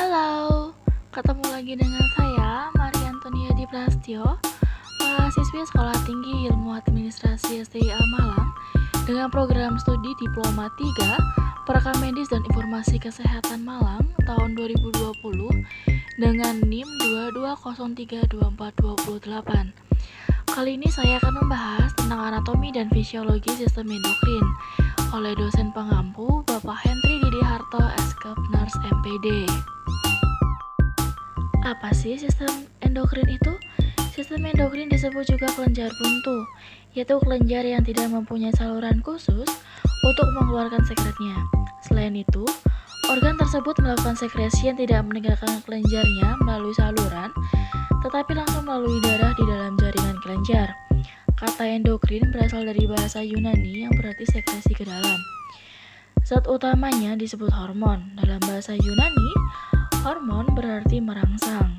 Halo, ketemu lagi dengan saya, Maria Antonia Di Prastyo, mahasiswi Sekolah Tinggi Ilmu Administrasi STIA Malang, dengan program studi Diploma 3, Perekam Medis dan Informasi Kesehatan Malang, tahun 2020, dengan NIM 22032428. Kali ini saya akan membahas tentang anatomi dan fisiologi sistem endokrin oleh dosen pengampu Bapak Henry Didi Harto, Eskep Nurse MPD. Apa sih sistem endokrin itu? Sistem endokrin disebut juga kelenjar buntu, yaitu kelenjar yang tidak mempunyai saluran khusus untuk mengeluarkan sekretnya. Selain itu, organ tersebut melakukan sekresi yang tidak meninggalkan kelenjarnya melalui saluran, tetapi langsung melalui darah di dalam jaringan kelenjar. Kata endokrin berasal dari bahasa Yunani yang berarti sekresi ke dalam. Zat utamanya disebut hormon. Dalam bahasa Yunani, hormon berarti merangsang.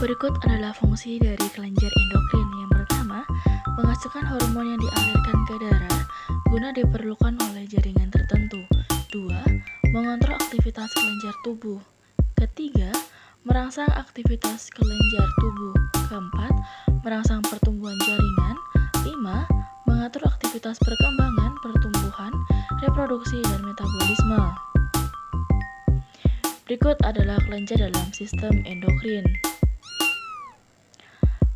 Berikut adalah fungsi dari kelenjar endokrin. Yang pertama, menghasilkan hormon yang dialirkan ke darah guna diperlukan oleh jaringan tertentu. 2. Mengontrol aktivitas kelenjar tubuh. Ketiga, merangsang aktivitas kelenjar tubuh. Keempat, merangsang pertumbuhan jaringan. 5. Mengatur aktivitas perkembangan, pertumbuhan, reproduksi, dan metabolisme. Berikut adalah kelenjar dalam sistem endokrin.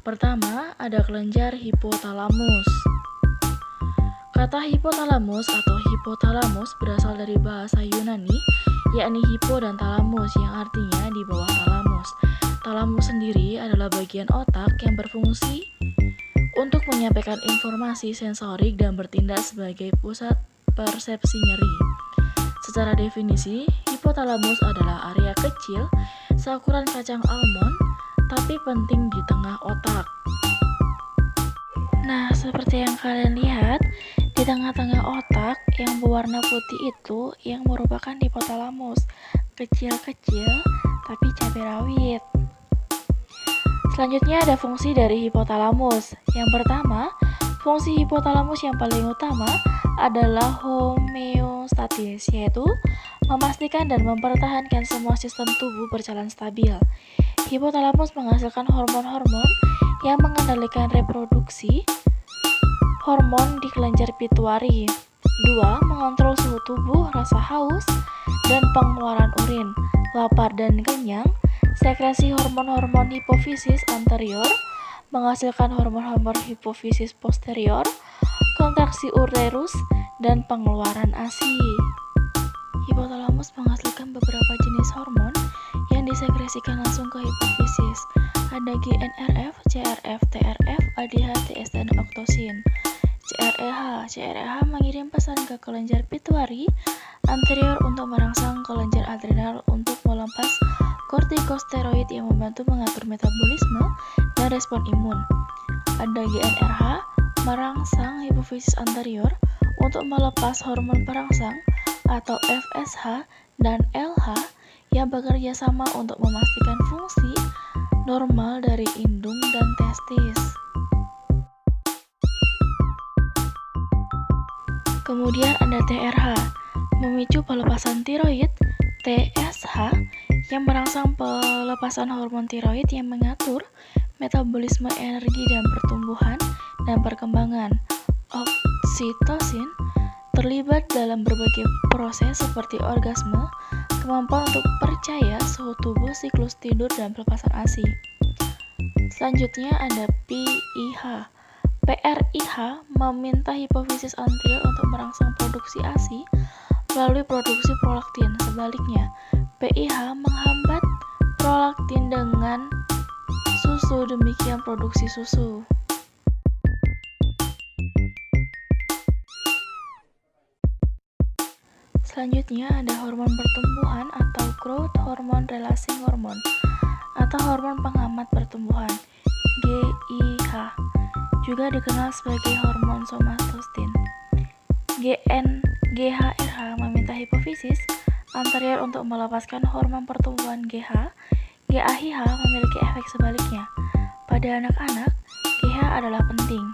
Pertama, ada kelenjar hipotalamus. Kata hipotalamus atau hipotalamus berasal dari bahasa Yunani, yakni hipo dan talamus, yang artinya di bawah talamus. Talamus sendiri adalah bagian otak yang berfungsi untuk menyampaikan informasi sensorik dan bertindak sebagai pusat persepsi nyeri. Secara definisi, hipotalamus adalah area kecil seukuran kacang almond, tapi penting di tengah otak. Nah, seperti yang kalian lihat, di tengah-tengah otak yang berwarna putih itu yang merupakan hipotalamus, kecil-kecil tapi cabai rawit. Selanjutnya ada fungsi dari hipotalamus. Yang pertama, fungsi hipotalamus yang paling utama adalah homeostatis, yaitu memastikan dan mempertahankan semua sistem tubuh berjalan stabil. Hipotalamus menghasilkan hormon-hormon yang mengendalikan reproduksi, hormon di kelenjar pituitari. 2. Mengontrol suhu tubuh, rasa haus, dan pengeluaran urin, lapar dan kenyang. Sekresi hormon-hormon hipofisis anterior, menghasilkan hormon-hormon hipofisis posterior, kontraksi uterus, dan pengeluaran ASI. Hipotalamus menghasilkan beberapa jenis hormon yang disekresikan langsung ke hipofisis. Ada GnRF, CRF, TRF, ADH, TS, dan oktosin. CREH mengirim pesan ke kelenjar pituitari anterior untuk merangsang kelenjar adrenal untuk melepas kortikosteroid yang membantu mengatur metabolisme dan respon imun. Ada GnRH merangsang hipofisis anterior untuk melepas hormon perangsang atau FSH dan LH yang bekerja sama untuk memastikan fungsi normal dari indung dan testis. Kemudian ada TRH, memicu pelepasan tiroid. TSH yang merangsang pelepasan hormon tiroid yang mengatur metabolisme energi dan pertumbuhan dan perkembangan. Oksitosin terlibat dalam berbagai proses seperti orgasme, kemampuan untuk percaya, suhu tubuh, siklus tidur, dan pelepasan ASI. Selanjutnya ada PIH. PRIH meminta hipofisis anterior untuk merangsang produksi ASI melalui produksi prolaktin. Sebaliknya, PIH menghambat prolaktin dengan susu, demikian produksi susu. Selanjutnya ada hormon pertumbuhan atau growth hormone releasing hormone atau hormon penghambat pertumbuhan, GIH, juga dikenal sebagai hormon somatostatin. GHRH meminta hipofisis anterior untuk melepaskan hormon pertumbuhan GH. GAHH memiliki efek sebaliknya. Pada anak-anak, GH adalah penting.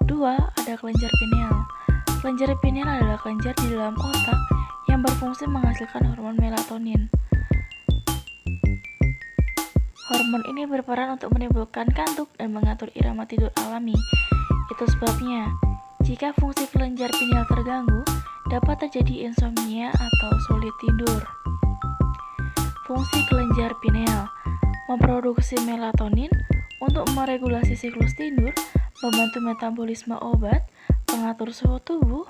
2. Ada kelenjar pineal. Kelenjar pineal adalah kelenjar di dalam otak yang berfungsi menghasilkan hormon melatonin. Hormon ini berperan untuk menimbulkan kantuk dan mengatur irama tidur alami. Itu sebabnya, jika fungsi kelenjar pineal terganggu, dapat terjadi insomnia atau sulit tidur. Fungsi kelenjar pineal memproduksi melatonin untuk meregulasi siklus tidur, membantu metabolisme obat, mengatur suhu tubuh,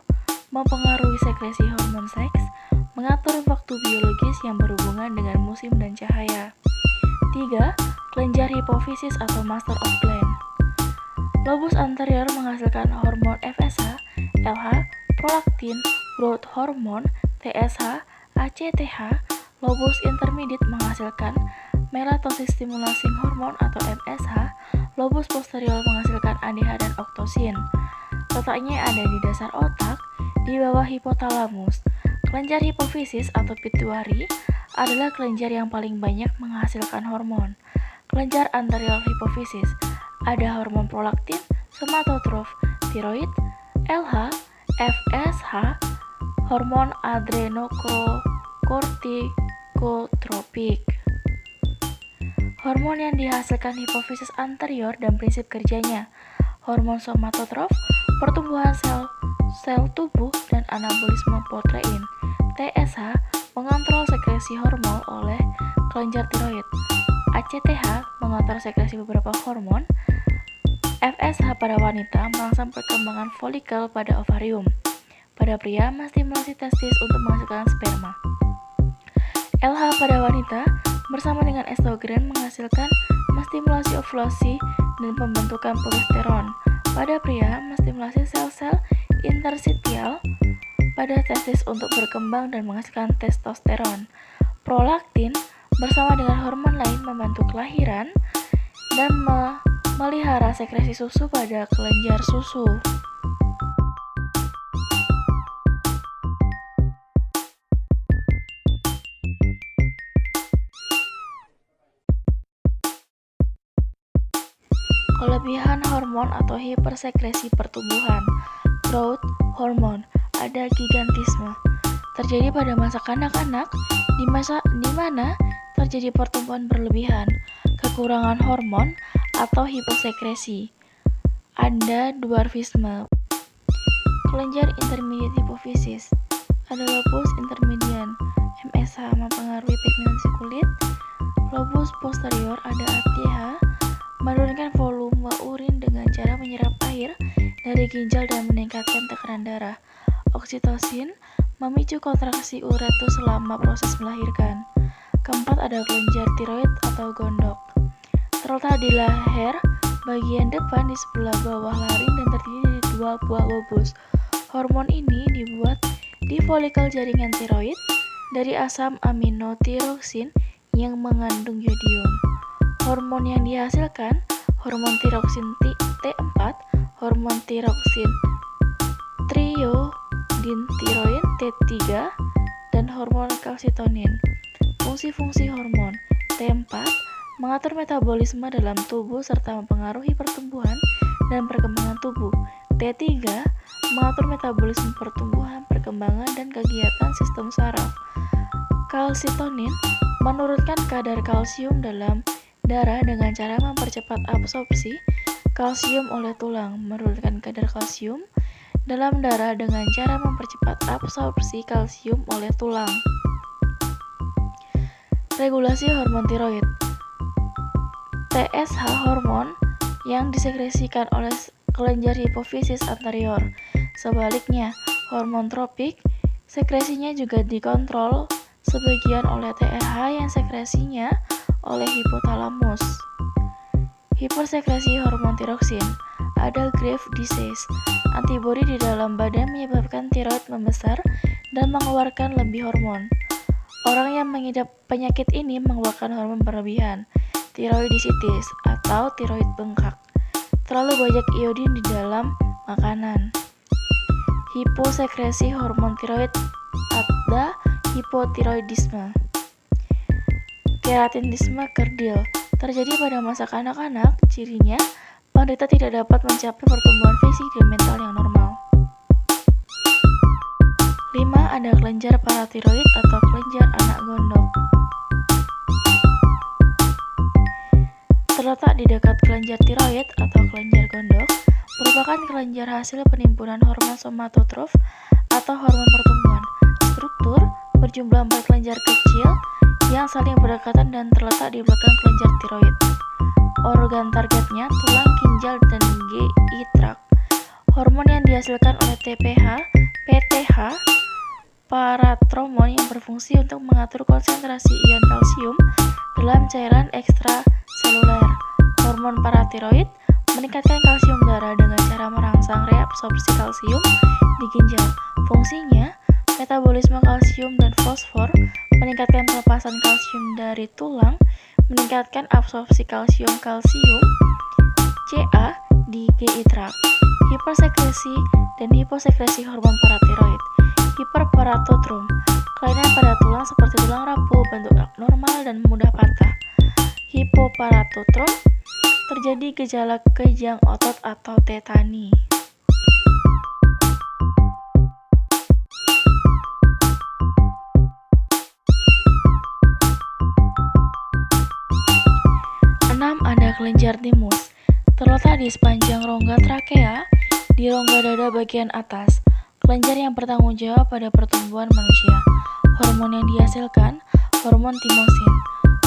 mempengaruhi sekresi hormon seks, mengatur waktu biologis yang berhubungan dengan musim dan cahaya. 3. Kelenjar hipofisis atau master of gland. Lobus anterior menghasilkan hormon FSH, LH, prolaktin, growth hormone, TSH, ACTH. Lobus intermediate menghasilkan melatosis stimulating hormone atau MSH. Lobus posterior menghasilkan ADH dan oktosin. Letaknya ada di dasar otak, di bawah hipotalamus. Kelenjar hipofisis atau pituitary adalah kelenjar yang paling banyak menghasilkan hormon. Kelenjar anterior hipofisis ada hormon prolaktin, somatotrof, tiroid, LH, FSH, hormon adrenokortikotropik. Hormon yang dihasilkan hipofisis anterior dan prinsip kerjanya: hormon somatotrof, pertumbuhan sel tubuh, dan anabolisme protein. TSH mengontrol sekresi hormon oleh kelenjar tiroid. ACTH mengontrol sekresi beberapa hormon. FSH pada wanita merangsang perkembangan folikel pada ovarium. Pada pria menstimulasi testis untuk menghasilkan sperma. LH pada wanita bersama dengan estrogen menstimulasi ovulasi dan pembentukan progesteron. Pada pria menstimulasi sel-sel interstitial pada testis untuk berkembang dan menghasilkan testosteron. Prolaktin bersama dengan hormon lain membantu kelahiran dan memelihara sekresi susu pada kelenjar susu. Kelebihan hormon atau hipersekresi pertumbuhan. Growth hormone ada gigantisme. Terjadi pada masa kanak-kanak di mana terjadi pertumbuhan berlebihan, kekurangan hormon atau hiposekresi. Ada dwarfisme. Kelenjar intermediate hipofisis ada lobus intermedian, MSH mempengaruhi pigmentasi kulit. Lobus posterior ada ATH, menurunkan volume urin dengan cara menyerap air dari ginjal dan meningkatkan tekanan darah. Oksitosin memicu kontraksi uretus selama proses melahirkan. Keempat ada kelenjar tiroid atau gondok. Terletak di leher bagian depan di sebelah bawah laring dan terdiri dari 2 buah lobus. Hormon ini dibuat di folikel jaringan tiroid dari asam aminotiroksin yang mengandung yodium. Hormon yang dihasilkan hormon tiroksin T4, hormon tiroksin triiodintiroin T3, dan hormon kalsitonin. Fungsi-fungsi hormon T4 mengatur metabolisme dalam tubuh serta mempengaruhi pertumbuhan dan perkembangan tubuh. T3 mengatur metabolisme pertumbuhan, perkembangan, dan kegiatan sistem saraf. Kalsitonin menurunkan kadar kalsium dalam darah dengan cara mempercepat absorpsi kalsium oleh tulang. Menurunkan kadar kalsium dalam darah dengan cara mempercepat absorpsi kalsium oleh tulang. Regulasi hormon tiroid. TSH hormon yang disekresikan oleh kelenjar hipofisis anterior. Sebaliknya, hormon tropik sekresinya juga dikontrol sebagian oleh TRH yang sekresinya oleh hipotalamus. Hipersekresi hormon tiroksin ada Graves' disease. Antibodi di dalam badan menyebabkan tiroid membesar dan mengeluarkan lebih hormon. Orang yang mengidap penyakit ini mengeluarkan hormon berlebihan, tiroidisitis atau tiroid bengkak. Terlalu banyak iodin di dalam makanan. Hiposekresi hormon tiroid ada hipotiroidisme. Keratinisme kerdil terjadi pada masa kanak-kanak. Cirinya, penderita tidak dapat mencapai pertumbuhan fisik dan mental yang normal. 5. Ada kelenjar paratiroid atau kelenjar anak gondok. terletak di dekat kelenjar tiroid atau kelenjar gondok, merupakan kelenjar hasil penimbunan hormon somatotrof atau hormon pertumbuhan. Struktur berjumlah 4 kelenjar kecil yang saling berdekatan dan terletak di belakang kelenjar tiroid. Organ targetnya tulang, ginjal, dan GI tract. Hormon yang dihasilkan oleh PTH, paratromon yang berfungsi untuk mengatur konsentrasi ion kalsium dalam cairan ekstraseluler. Hormon paratiroid meningkatkan kalsium darah dengan cara merangsang reabsorpsi kalsium di ginjal. Fungsinya, metabolisme kalsium dan fosfor, meningkatkan pelepasan kalsium dari tulang, meningkatkan absorpsi kalsium Ca di GI tract. Hipersekresi dan hiposekresi hormon paratiroid. Hiperparatotrom, kelainan pada tulang seperti tulang rapuh, bentuk abnormal, dan mudah patah. Hipoparatotrom, terjadi gejala kejang otot atau tetani. Ada kelenjar timus, terletak di sepanjang rongga trakea, di rongga dada bagian atas. Kelenjar yang bertanggung jawab pada pertumbuhan manusia. Hormon yang dihasilkan, hormon timosin.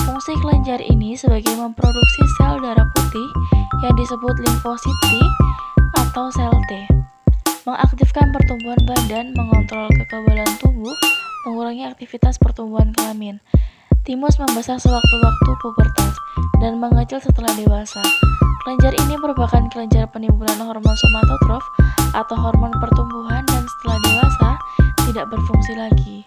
Fungsi kelenjar ini sebagai memproduksi sel darah putih yang disebut limfosit T atau sel T. Mengaktifkan pertumbuhan badan, mengontrol kekebalan tubuh, mengurangi aktivitas pertumbuhan kelamin. Timus membesar sewaktu-waktu pubertas dan mengecil setelah dewasa. Kelenjar ini merupakan kelenjar penimbunan hormon somatotrof atau hormon pertumbuhan dan setelah dewasa tidak berfungsi lagi.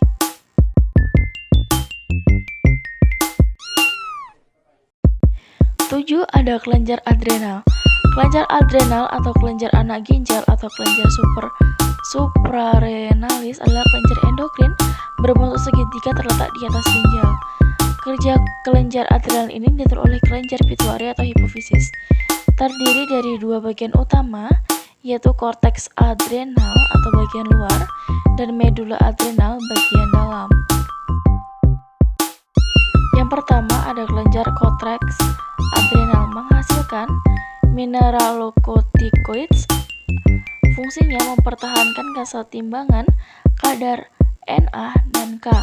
Tujuh, ada kelenjar adrenal. Kelenjar adrenal atau kelenjar anak ginjal atau kelenjar suprarenalis adalah kelenjar endokrin berbentuk segitiga terletak di atas ginjal. Kerja kelenjar adrenal ini diatur oleh kelenjar pituitari atau hipofisis. Terdiri dari dua bagian utama, yaitu korteks adrenal atau bagian luar dan medula adrenal bagian dalam. Yang pertama ada kelenjar korteks adrenal menghasilkan mineralocorticoids. Fungsinya mempertahankan kesetimbangan kadar Na dan K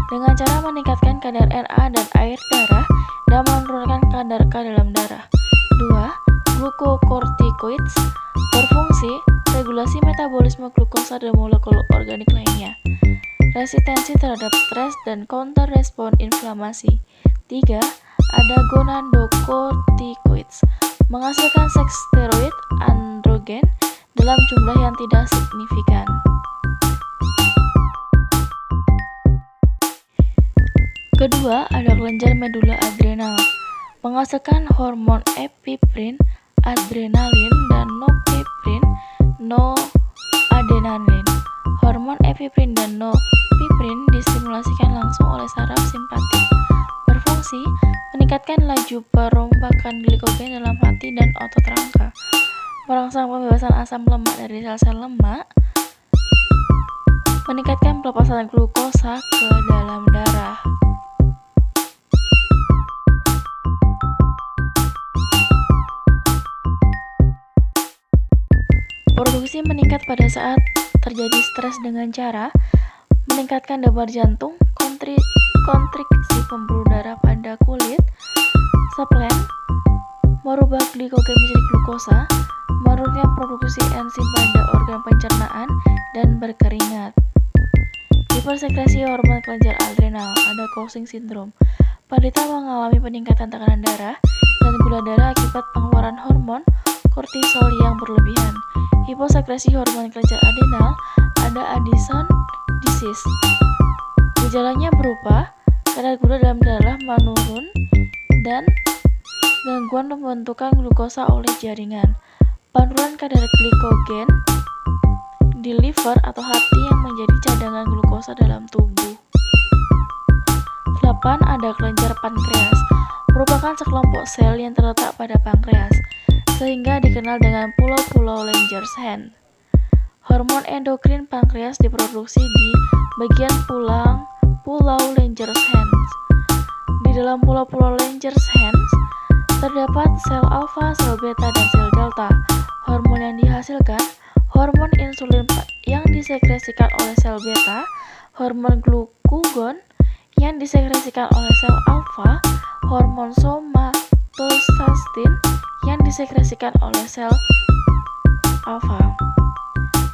dengan cara meningkatkan kadar Na dan air darah dan menurunkan kadar K dalam darah. 2. Glucocorticoids berfungsi regulasi metabolisme glukosa dan molekul organik lainnya, resistensi terhadap stres dan counter respon inflamasi. 3. Ada gonadotropins menghasilkan seks steroid androgen dalam jumlah yang tidak signifikan. Kedua, ada kelenjar medula adrenal menghasilkan hormon epinefrin, adrenalin, dan norepinefrin, noradrenalin. Hormon epinefrin dan norepinefrin distimulasikan langsung oleh saraf simpatik. Berfungsi meningkatkan laju perombakan glikogen dalam hati dan otot rangka, merangsang pembebasan asam lemak dari sel-sel lemak, meningkatkan pelepasan glukosa ke dalam darah. Produksi meningkat pada saat terjadi stres dengan cara meningkatkan debar jantung, kontriksi pembuluh darah pada kulit, spleen, merubah glikogen menjadi glukosa, menurunkan produksi enzim pada organ pencernaan, dan berkeringat. Hipersekresi hormon kelenjar adrenal, ada Cushing syndrome. Penderita mengalami peningkatan tekanan darah dan gula darah akibat pengeluaran hormon kortisol yang berlebihan. Hiposekresi hormon kelenjar adrenal, ada Addison disease. Gejalanya berupa kadar gula dalam darah menurun dan gangguan pembentukan glukosa oleh jaringan, penurunan kadar glikogen di liver atau hati yang menjadi cadangan glukosa dalam tubuh. 8. Ada kelenjar pankreas, merupakan sekelompok sel yang terletak pada pankreas, sehingga dikenal dengan pulau-pulau Langerhans. Hormon endokrin pankreas diproduksi di bagian Pulau Langerhans. Di dalam pulau-pulau Langerhans Terdapat sel alfa, sel beta, dan sel delta. Hormon yang dihasilkan, hormon insulin yang disekresikan oleh sel beta, hormon glukagon yang disekresikan oleh sel alfa, hormon somatostatin yang disekresikan oleh sel alfa.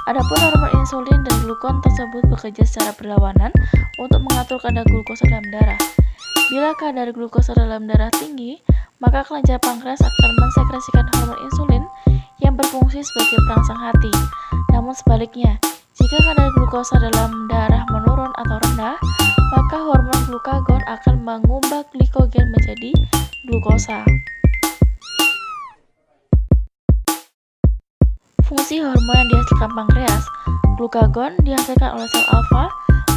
Adapun hormon insulin dan glukagon tersebut bekerja secara berlawanan untuk mengatur kadar glukosa dalam darah. Bila kadar glukosa dalam darah tinggi, maka kelenjar pankreas akan mensekresikan hormon insulin yang berfungsi sebagai perangsang hati. Namun sebaliknya, jika kadar glukosa dalam darah menurun atau rendah, maka hormon glukagon akan mengubah glikogen menjadi glukosa. Fungsi hormon yang dihasilkan pankreas, glukagon dihasilkan oleh sel alfa,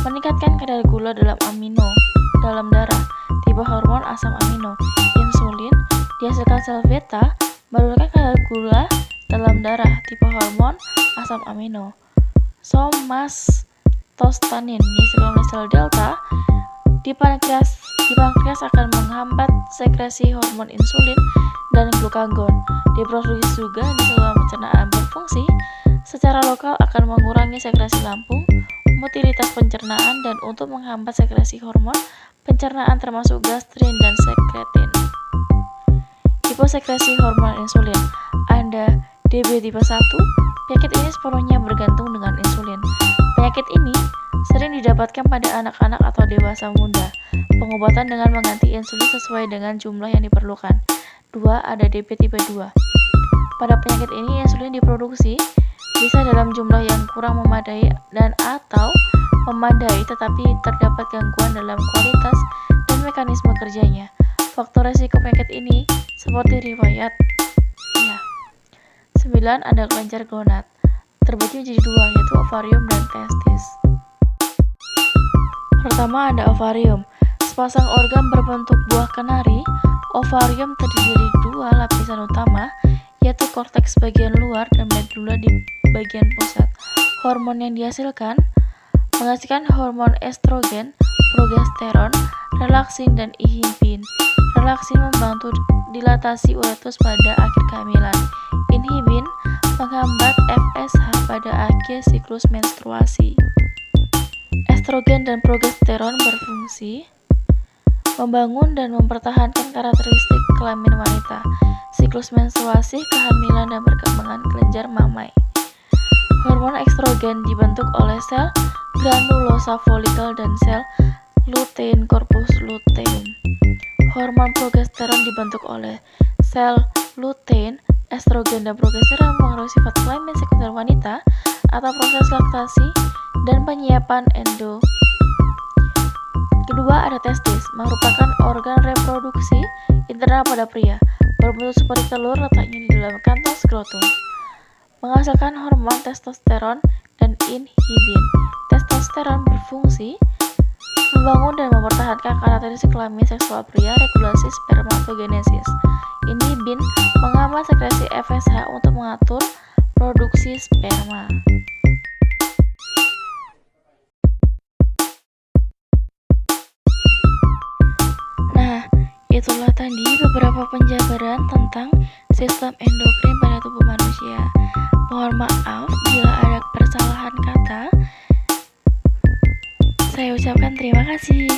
meningkatkan kadar gula dalam darah, tipe hormon asam amino. Insulin dihasilkan sel beta, menurunkan kadar gula dalam darah, tipe hormon asam amino. Somatostatin dihasilkan oleh sel delta, di pankreas akan menghambat sekresi hormon insulin dan glukagon. Diproduksi juga di saluran pencernaan berfungsi secara lokal akan mengurangi sekresi lambung, motilitas pencernaan, dan untuk menghambat sekresi hormon pencernaan termasuk gastrin dan sekretin. Tipe sekresi hormon insulin. Ada DB tipe 1. Penyakit ini sepenuhnya bergantung dengan insulin. Penyakit ini sering didapatkan pada anak-anak atau dewasa muda. Pengobatan dengan mengganti insulin sesuai dengan jumlah yang diperlukan. 2. Ada DB tipe 2. Pada penyakit ini insulin diproduksi bisa dalam jumlah yang kurang memadai dan atau memadai, tetapi terdapat gangguan dalam kualitas dan mekanisme kerjanya. Faktor resiko penyakit ini seperti riwayat. 9. Ada kelenjar gonad. Terbagi menjadi 2, yaitu ovarium dan testis. Pertama ada ovarium. Sepasang organ berbentuk buah kenari. Ovarium terdiri dari 2 lapisan utama, yaitu korteks bagian luar dan medula di bagian pusat. Hormon yang dihasilkan menghasilkan hormon estrogen, progesteron, relaksin, dan inhibin. Relaksin membantu dilatasi uretus pada akhir kehamilan. Inhibin menghambat FSH pada akhir siklus menstruasi. Estrogen dan progesteron berfungsi membangun dan mempertahankan karakteristik kelamin wanita, siklus menstruasi, kehamilan, dan perkembangan kelenjar mamai. Hormon estrogen dibentuk oleh sel granulosa folikel dan sel lutein corpus luteum. Hormon progesteron dibentuk oleh sel lutein. Estrogen dan progesteron mempengaruhi sifat kelamin sekunder wanita atau proses laktasi dan penyiapan endo. Kedua ada testis, merupakan organ reproduksi internal pada pria, berbentuk seperti telur, letaknya di dalam kantong skrotum. Menghasilkan hormon testosteron dan inhibin. Testosteron berfungsi membangun dan mempertahankan karakteristik kelamin seksual pria, regulasi spermatogenesis. Inhibin menghambat sekresi FSH untuk mengatur produksi sperma. Nah, itulah tadi beberapa penjabaran tentang sistem endokrin pada tubuh manusia. Mohon maaf bila ada kesalahan kata. Saya ucapkan terima kasih.